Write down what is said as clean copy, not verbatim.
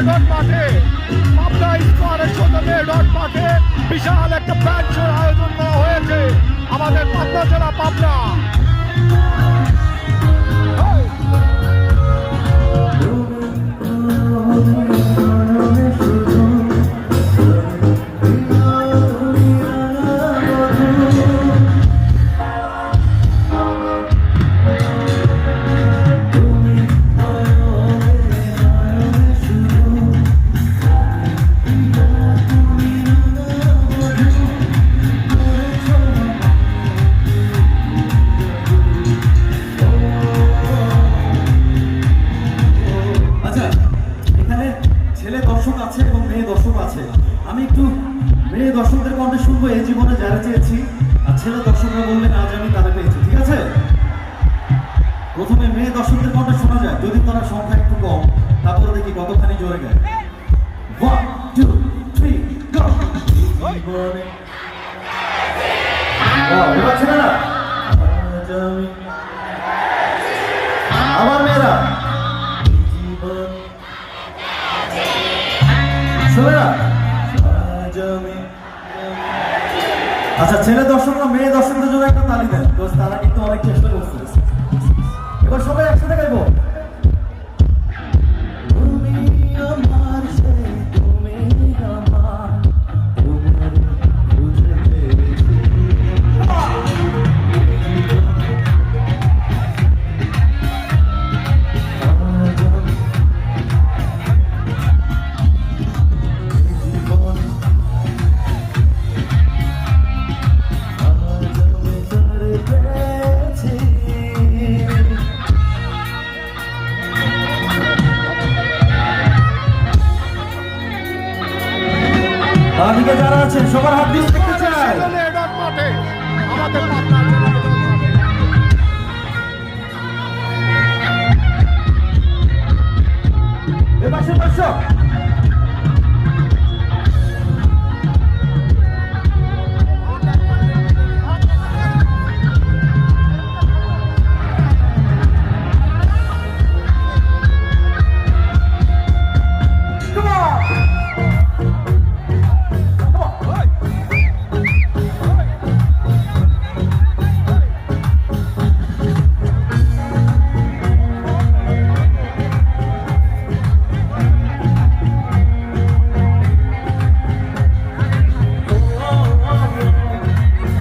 মেডন মাঠে, পাবনা স্কোয়ারের ছোট মেডন মাঠে বিশাল একটা ব্যান্ড শোর আয়োজন করা হয়েছে আমাদের পাবনা জেলা পাবনা। আমি একটু মেয়ে দর্শকদের কণ্ঠে শুনবো এই জীবনে যারা চেয়েছি, আর ছেলে দর্শকরা বললেন আজ আমি তারা পেয়েছি। ঠিক আছে, প্রথমে মেয়ে দর্শকদের কণ্ঠে শোনা যায়, যদি তারা সংখ্যা একটু কম, তারপরে দেখি কতখানি জোরে গায়। 1 2 3 গো। এবার ছেলেরা, আমার মেয়েরা ছেলেরা, আচ্ছা ছেলে দর্শকরা মেয়ে দর্শকদের জন্য একটা তালি দেন, তারা কিন্তু অনেক চেষ্টা করছে। এবার সবাই একসাথে গাইবো। বাকিকে যারা আছেন সবার হাত দিয়ে